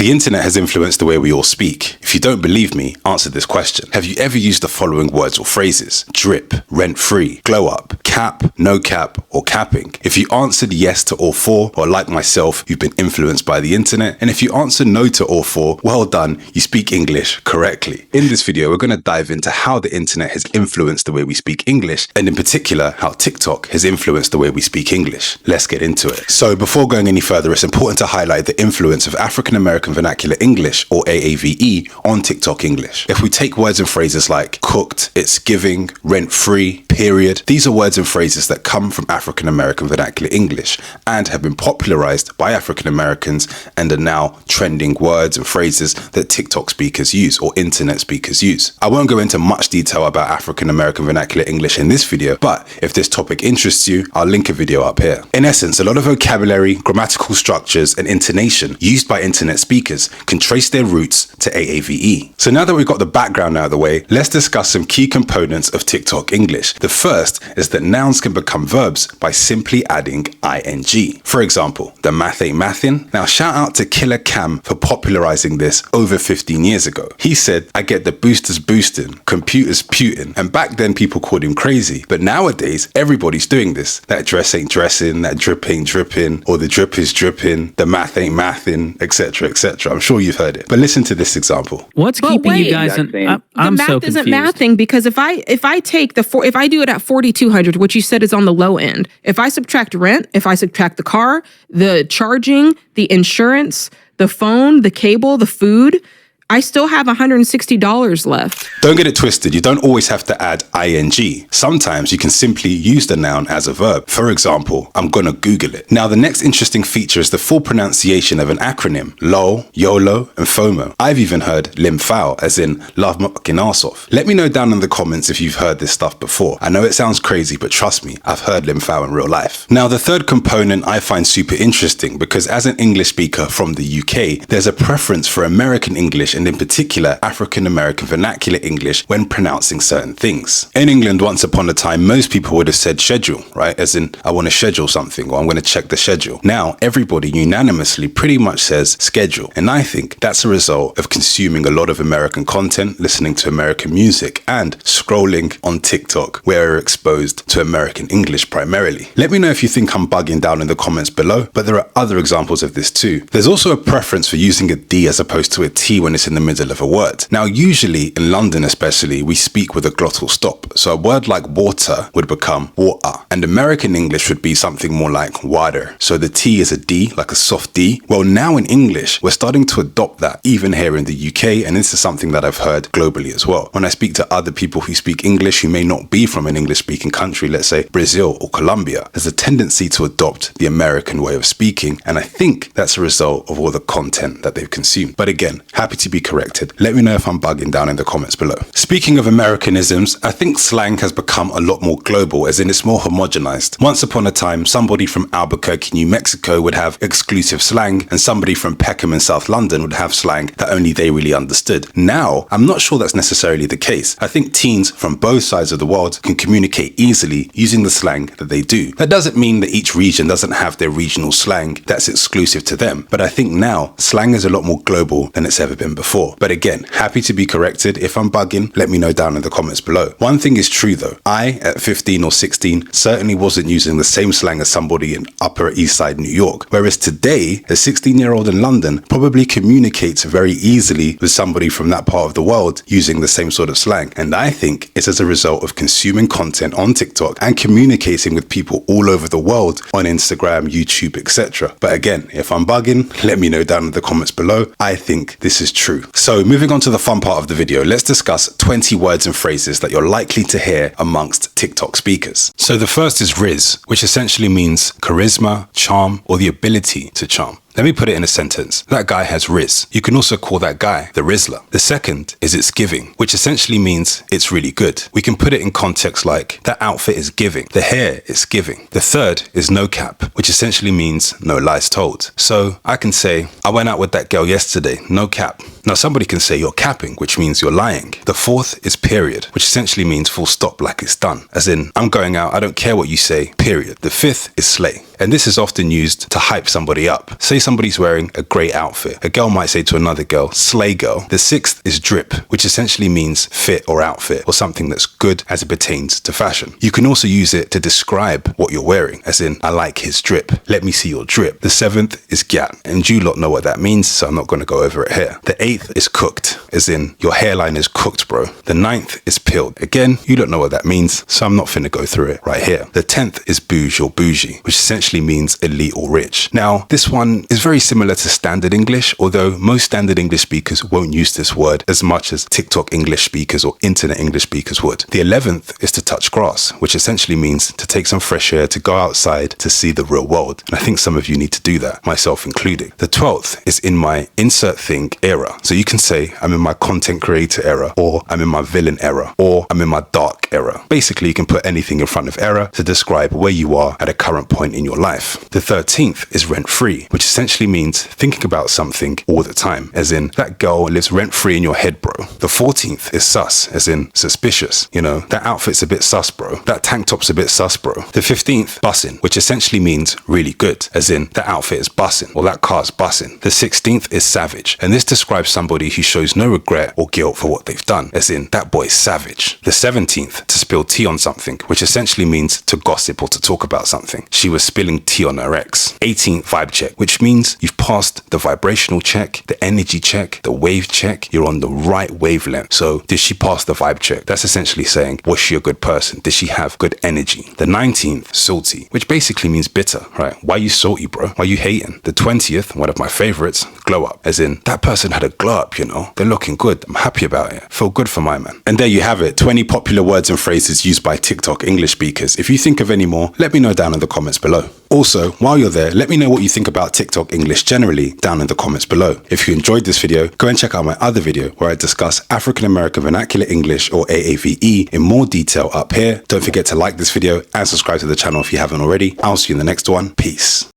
The internet has influenced the way we all speak. If you don't believe me, answer this question. Have you ever used the following words or phrases? Drip, rent-free, glow up, cap, no cap, or capping? If you answered yes to all four, or like myself, you've been influenced by the internet, and if you answer no to all four, well done, you speak English correctly. In this video, we're going to dive into how the internet has influenced the way we speak English, and in particular, how TikTok has influenced the way we speak English. Let's get into it. So before going any further, it's important to highlight the influence of African American Vernacular English, or AAVE, on TikTok English. If we take words and phrases like cooked, it's giving, rent-free, period, these are words and phrases that come from African American Vernacular English and have been popularized by African Americans and are now trending words and phrases that TikTok speakers use or internet speakers use. I won't go into much detail about African American Vernacular English in this video, but if this topic interests you, I'll link a video up here. In essence, a lot of vocabulary, grammatical structures, and intonation used by internet speakers can trace their roots to AAVE. So now that we've got the background out of the way, let's discuss some key components of TikTok English. The first is that nouns can become verbs by simply adding ing. For example, the math ain't mathin'. Now shout out to Killer Cam for popularizing this over 15 years ago. He said, I get the boosters boosting, computers putin', and back then people called him crazy, but nowadays everybody's doing this. That dress ain't dressing, that drip ain't dripping, or the drip is dripping, the math ain't mathin', etc, etc. I'm sure you've heard it, but listen to this example. What's keeping you guys in? I'm so confused. The math isn't mathing, because if I take if I do it at 4,200, which you said is on the low end, if I subtract rent, if I subtract the car, the charging, the insurance, the phone, the cable, the food, I still have $160 left. Don't get it twisted. You don't always have to add ing. Sometimes you can simply use the noun as a verb. For example, I'm gonna Google it. Now, the next interesting feature is the full pronunciation of an acronym: LOL, YOLO, and FOMO. I've even heard limfao, as in love my fucking ass off. Let me know down in the comments if you've heard this stuff before. I know it sounds crazy, but trust me, I've heard limfao in real life. Now, the third component I find super interesting because as an English speaker from the UK, there's a preference for American English and in particular African American Vernacular English when pronouncing certain things. In England, once upon a time, most people would have said schedule, right? As in, I want to schedule something, or I'm going to check the schedule. Now, everybody unanimously pretty much says schedule. And I think that's a result of consuming a lot of American content, listening to American music, and scrolling on TikTok, where we're exposed to American English primarily. Let me know if you think I'm bugging down in the comments below, but there are other examples of this too. There's also a preference for using a D as opposed to a T when it's in the middle of a word. Now, usually in London especially, we speak with a glottal stop. So a word like water would become water, and American English would be something more like water. So the T is a D, like a soft D. Well, now in English, we're starting to adopt that even here in the UK, and this is something that I've heard globally as well. When I speak to other people who speak English who may not be from an English-speaking country, let's say Brazil or Colombia, there's a tendency to adopt the American way of speaking, and I think that's a result of all the content that they've consumed. But again, happy to be corrected. Let me know if I'm bugging down in the comments below. Speaking of Americanisms, I think slang has become a lot more global, as in it's more homogenized. Once upon a time, somebody from Albuquerque, New Mexico would have exclusive slang, and somebody from Peckham in South London would have slang that only they really understood. Now, I'm not sure that's necessarily the case. I think teens from both sides of the world can communicate easily using the slang that they do. That doesn't mean that each region doesn't have their regional slang that's exclusive to them, but I think now slang is a lot more global than it's ever been before. But again, happy to be corrected. If I'm bugging, let me know down in the comments below. One thing is true though, I, at 15 or 16, certainly wasn't using the same slang as somebody in Upper East Side New York, whereas today, a 16-year-old in London probably communicates very easily with somebody from that part of the world using the same sort of slang. And I think it's as a result of consuming content on TikTok and communicating with people all over the world on Instagram, YouTube, etc. But again, if I'm bugging, let me know down in the comments below. I think this is true. So moving on to the fun part of the video, let's discuss 20 words and phrases that you're likely to hear amongst TikTok speakers. So the first is Riz, which essentially means charisma, charm, or the ability to charm. Let me put it in a sentence. That guy has Riz. You can also call that guy the Rizzler. The second is it's giving, which essentially means it's really good. We can put it in context like, that outfit is giving. The hair is giving. The third is no cap, which essentially means no lies told. So I can say, I went out with that girl yesterday, no cap. Now somebody can say you're capping, which means you're lying. The fourth is period, which essentially means full stop, like it's done. As in, I'm going out, I don't care what you say, period. The fifth is slay. and this is often used to hype somebody up. Say somebody's wearing a great outfit. A girl might say to another girl, slay girl. The sixth is drip, which essentially means fit or outfit, or something that's good as it pertains to fashion. You can also use it to describe what you're wearing, as in, I like his drip. Let me see your drip. The seventh is gyat, and you lot know what that means, so I'm not going to go over it here. The eighth is cooked, as in, your hairline is cooked, bro. The ninth is peeled. Again, you don't know what that means, so I'm not finna go through it right here. The 10th is bouge or bougie, which essentially means elite or rich. Now, this one is very similar to standard English, although most standard English speakers won't use this word as much as TikTok English speakers or internet English speakers would. The 11th is to touch grass, which essentially means to take some fresh air, to go outside, to see the real world. And I think some of you need to do that, myself including. The 12th is in my insert thing era. So you can say, I'm in my content creator era, or I'm in my villain era, or I'm in my dark era. Basically, you can put anything in front of era to describe where you are at a current point in your life. The 13th is rent-free, which essentially means thinking about something all the time, as in that girl lives rent-free in your head, bro. The 14th is sus, as in suspicious. You know, that outfit's a bit sus, bro. That tank top's a bit sus, bro. The 15th, bussin', which essentially means really good, as in that outfit is bussin', or that car's bussin'. The 16th is savage, and this describes somebody who shows no regret or guilt for what they've done, as in that boy's savage. The 17th, to spill tea on something, which essentially means to gossip or to talk about something. She was spilling tea on her ex. 18th, vibe check, which means you've passed the vibrational check, the energy check, the wave check. You're on the right wavelength. So did she pass the vibe check? That's essentially saying, was she a good person? Did she have good energy? The 19th, salty, which basically means bitter, right? Why you salty, bro? Why you hating? The 20th, one of my favorites, glow up, as in that person had a glow up, you know? They're looking good. I'm happy about it. Feel good for my man. And there you have it, 20 popular words and phrases used by TikTok English speakers. If you think of any more, let me know down in the comments below. Also, while you're there, let me know what you think about TikTok English generally down in the comments below. If you enjoyed this video, go and check out my other video where I discuss African American Vernacular English, or AAVE, in more detail up here. Don't forget to like this video and subscribe to the channel if you haven't already. I'll see you in the next one. Peace.